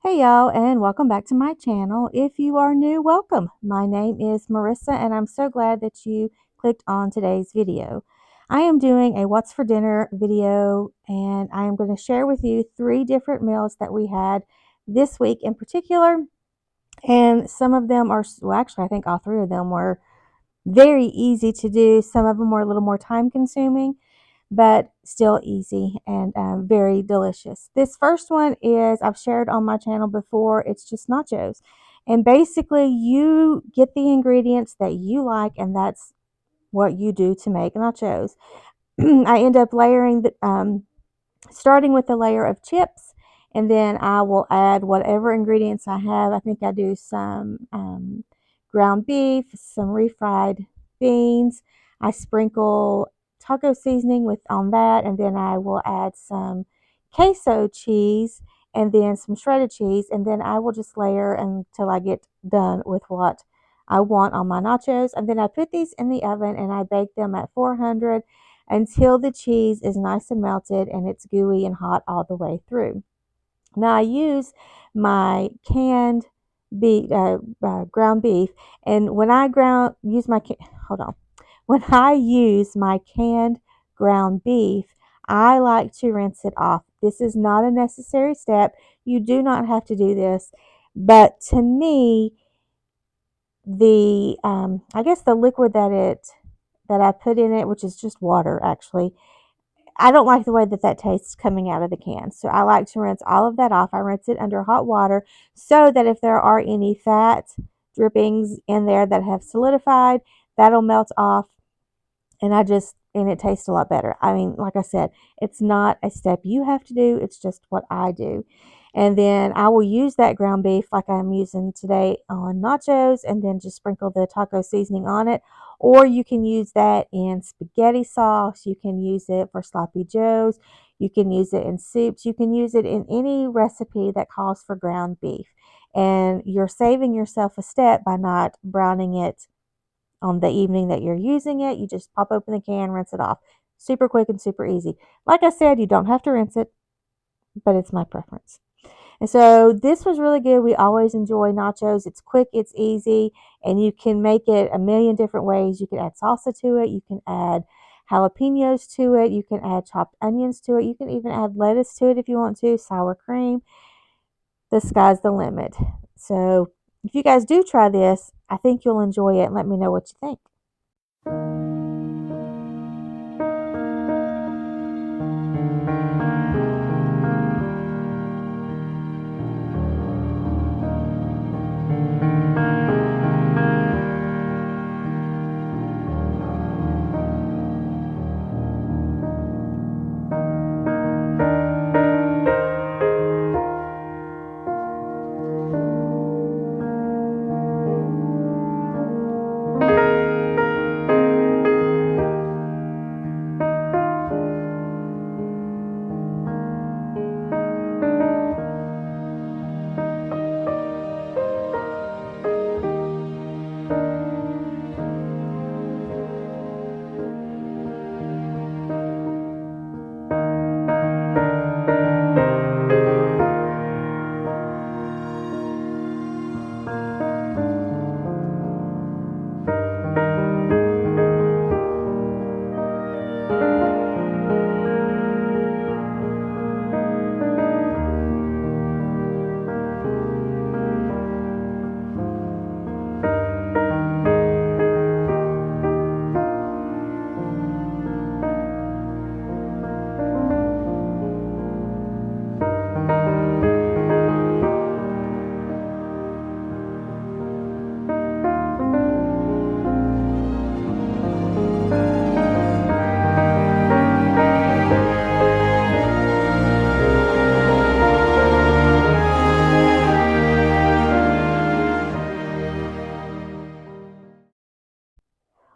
Hey y'all, and welcome back to my channel. If you are new, welcome. My name is Marissa, and I'm so glad that you clicked on today's video. I am doing a What's for Dinner video, and I am going to share with you 3 different meals that we had this week in particular. And some of them are, well, actually, I think all 3 of them were very easy to do. Some of them were a little more time consuming, but still easy and very delicious. This first one is I've shared on my channel before. It's just nachos. And basically, you get the ingredients that you like, and that's what you do to make nachos. I end up layering starting with a layer of chips, and then I will add whatever ingredients I have. I think I do some ground beef, some refried beans. I sprinkle taco seasoning with on that, and then I will add some queso cheese and then some shredded cheese, and then I will just layer until I get done with what I want on my nachos. And then I put these in the oven and I bake them at 400 until the cheese is nice and melted and it's gooey and hot all the way through. Now I use my canned ground beef, and when I hold on, when I use my canned ground beef, I like to rinse it off. This is not a necessary step. You do not have to do this, but to me, the I guess the liquid that I put in it, which is just water actually, I don't like the way that tastes coming out of the can. So I like to rinse all of that off. I rinse it under hot water so that if there are any fat drippings in there that have solidified, that'll melt off, and it tastes a lot better. I mean, like I said, it's not a step you have to do, it's just what I do. And then I will use that ground beef like I'm using today on nachos, and then just sprinkle the taco seasoning on it. Or you can use that in spaghetti sauce, you can use it for sloppy joes, you can use it in soups, you can use it in any recipe that calls for ground beef. And you're saving yourself a step by not browning it on the evening that you're using it. You just pop open the can, rinse it off. Super quick and super easy. Like I said, you don't have to rinse it, but it's my preference. And so this was really good. We always enjoy nachos. It's quick, it's easy, and you can make it a million different ways. You can add salsa to it. You can add jalapenos to it. You can add chopped onions to it. You can even add lettuce to it if you want to, sour cream. The sky's the limit. So if you guys do try this, I think you'll enjoy it, and let me know what you think.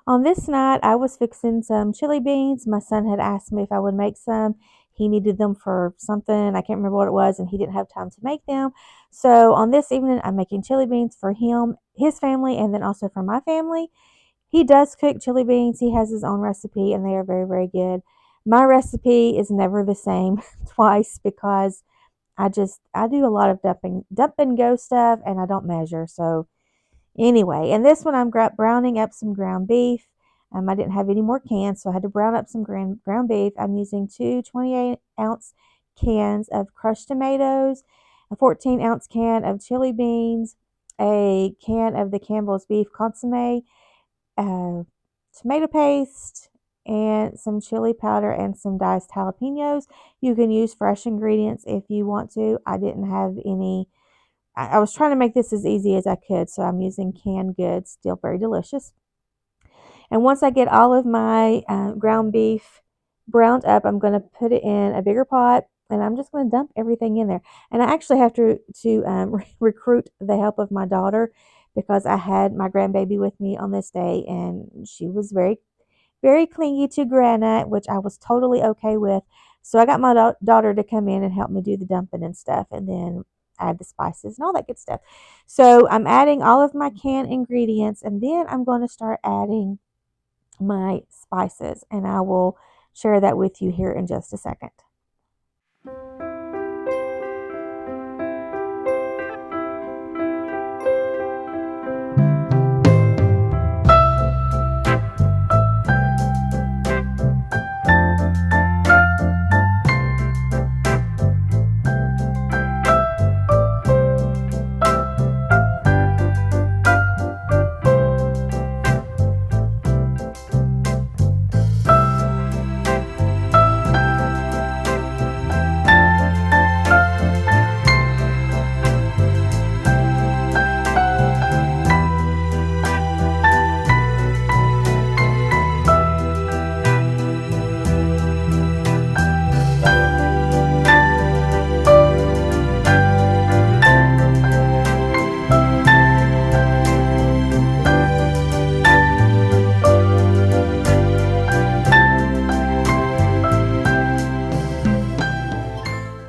On this night, I was fixing some chili beans. My son had asked me if I would make some. He needed them for something. I can't remember what it was, and he didn't have time to make them. So on this evening, I'm making chili beans for him, his family, and then also for my family. He does cook chili beans. He has his own recipe, and they are very, very good. My recipe is never the same twice because I do a lot of dump and go stuff, and I don't measure. So anyway, and this one I'm browning up some ground beef. I didn't have any more cans, so I had to brown up some ground beef. I'm using two 28-ounce cans of crushed tomatoes, a 14-ounce can of chili beans, a can of the Campbell's beef consomme, uh, tomato paste, and some chili powder and some diced jalapenos. You can use fresh ingredients if you want to. I didn't have any. I was trying to make this as easy as I could, so I'm using canned goods, still very delicious. And once I get all of my ground beef browned up, I'm going to put it in a bigger pot, and I'm just going to dump everything in there. And I actually have to recruit the help of my daughter because I had my grandbaby with me on this day, and she was very, very clingy to Grana, which I was totally okay with. So I got my daughter to come in and help me do the dumping and stuff, and then add the spices and all that good stuff. So I'm adding all of my canned ingredients, and then I'm going to start adding my spices, and I will share that with you here in just a second.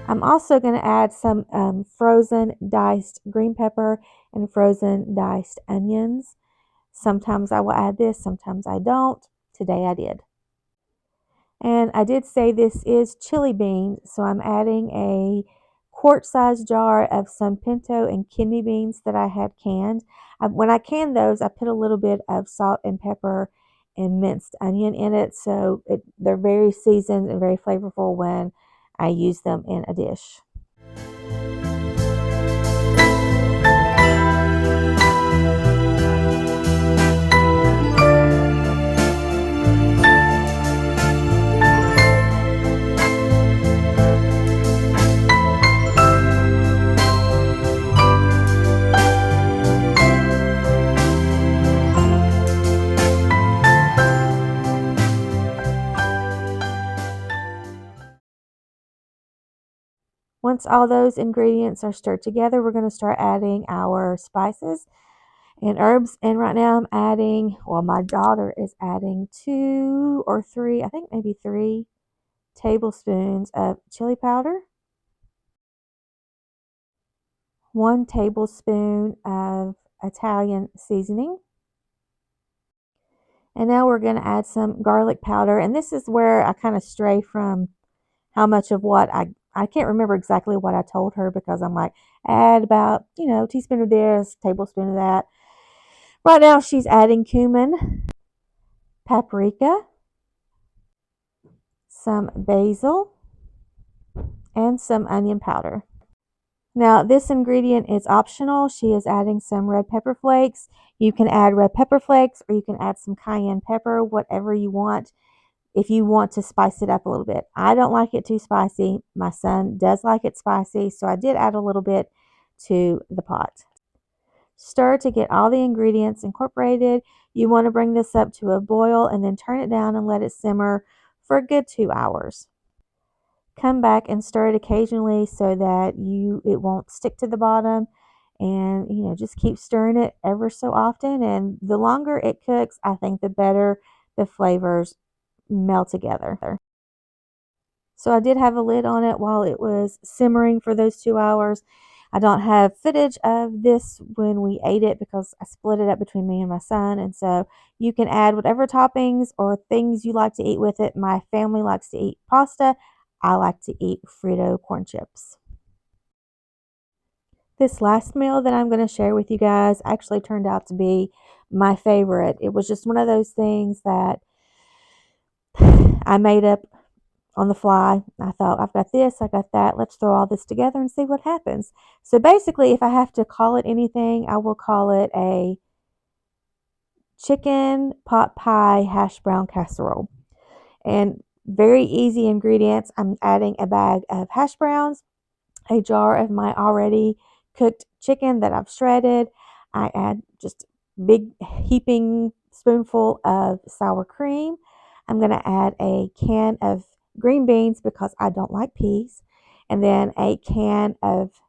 I'm also going to add some frozen diced green pepper and frozen diced onions. Sometimes I will add this, sometimes I don't. Today I did. And I did say this is chili beans, so I'm adding a quart-sized jar of some pinto and kidney beans that I had canned. When I canned those, I put a little bit of salt and pepper and minced onion in it, so they're very seasoned and very flavorful when I use them in a dish. Once all those ingredients are stirred together, we're going to start adding our spices and herbs. And right now I'm adding, well, my daughter is adding 2 or 3, I think maybe 3 tablespoons of chili powder, 1 tablespoon of Italian seasoning. And now we're going to add some garlic powder. And this is where I kind of stray from how much of what I can't remember exactly what I told her because I'm like, add about, teaspoon of this, tablespoon of that. Right now she's adding cumin, paprika, some basil, and some onion powder. Now this ingredient is optional. She is adding some red pepper flakes. You can add red pepper flakes or you can add some cayenne pepper, whatever you want, if you want to spice it up a little bit. I don't like it too spicy. My son does like it spicy, so I did add a little bit to the pot. Stir to get all the ingredients incorporated. You want to bring this up to a boil and then turn it down and let it simmer for a good 2 hours. Come back and stir it occasionally so that it won't stick to the bottom, and just keep stirring it ever so often, and the longer it cooks, I think the better the flavors melt together. So I did have a lid on it while it was simmering for those 2 hours. I don't have footage of this when we ate it because I split it up between me and my son. And so you can add whatever toppings or things you like to eat with it. My family likes to eat pasta. I like to eat Frito corn chips. This last meal that I'm going to share with you guys actually turned out to be my favorite. It was just one of those things that I made up on the fly. I thought, I've got this, I got that. Let's throw all this together and see what happens. So basically, if I have to call it anything, I will call it a chicken pot pie hash brown casserole. And very easy ingredients. I'm adding a bag of hash browns, a jar of my already cooked chicken that I've shredded. I add just big heaping spoonful of sour cream. I'm going to add a can of green beans because I don't like peas, and then a can of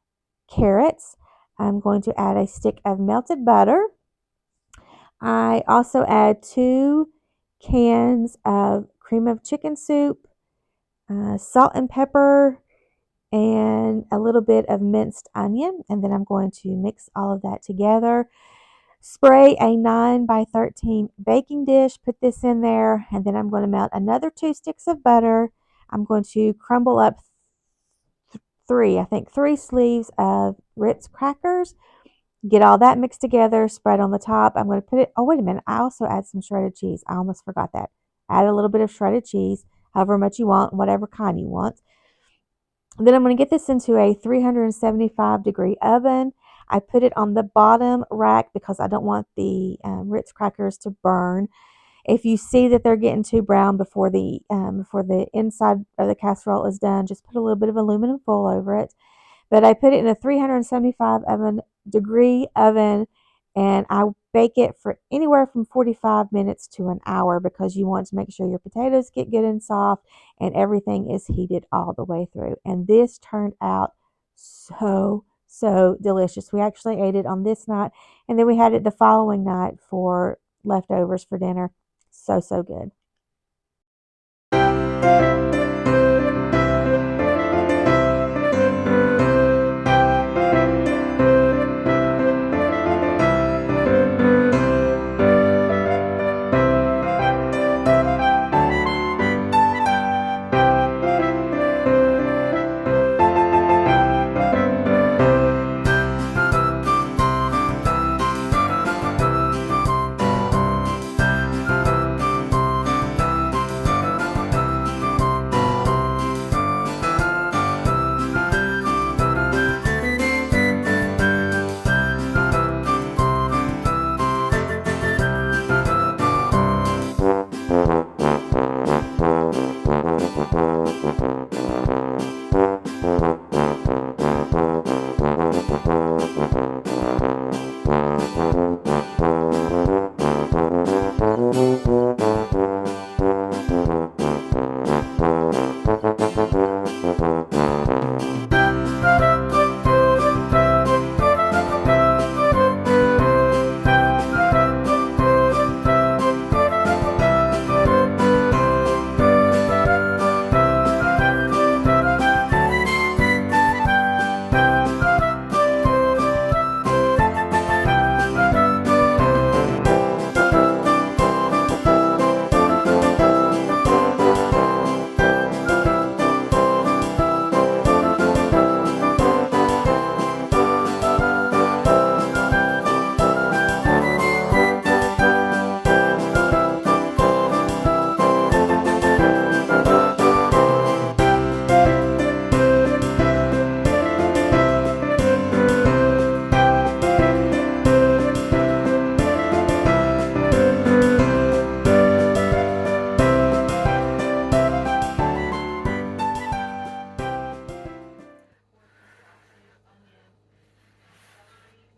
carrots. I'm going to add a stick of melted butter. I also add 2 cans of cream of chicken soup, salt and pepper, and a little bit of minced onion. And then I'm going to mix all of that together. Spray a 9 by 13 baking dish, put this in there, and then I'm going to melt another 2 sticks of butter. I'm going to crumble up I think 3 sleeves of Ritz crackers. Get all that mixed together, spread on the top. I'm going to put it, oh, wait a minute. I also add some shredded cheese. I almost forgot that. Add a little bit of shredded cheese, however much you want, whatever kind you want. Then I'm going to get this into a 375-degree oven. I put it on the bottom rack because I don't want the Ritz crackers to burn. If you see that they're getting too brown before the inside of the casserole is done, just put a little bit of aluminum foil over it. But I put it in a 375-degree oven, and I bake it for anywhere from 45 minutes to an hour because you want to make sure your potatoes get good and soft and everything is heated all the way through. And this turned out so delicious. We actually ate it on this night, and then we had it the following night for leftovers for dinner. So good.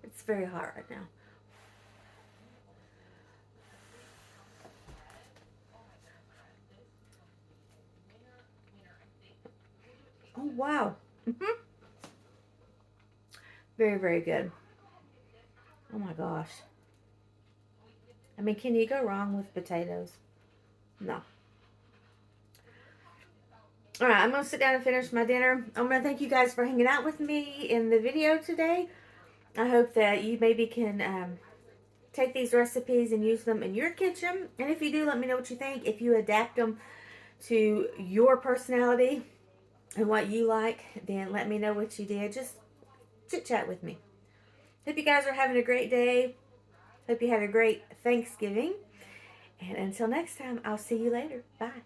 It's very hot right now. Oh, wow. Very good. Oh my gosh. I mean, can you go wrong with potatoes? No. All right, I'm going to sit down and finish my dinner. I'm going to thank you guys for hanging out with me in the video today. I hope that you maybe can take these recipes and use them in your kitchen. And if you do, let me know what you think. If you adapt them to your personality and what you like, then let me know what you did. Just chit chat with me. Hope you guys are having a great day. Hope you had a great Thanksgiving. And until next time, I'll see you later. Bye.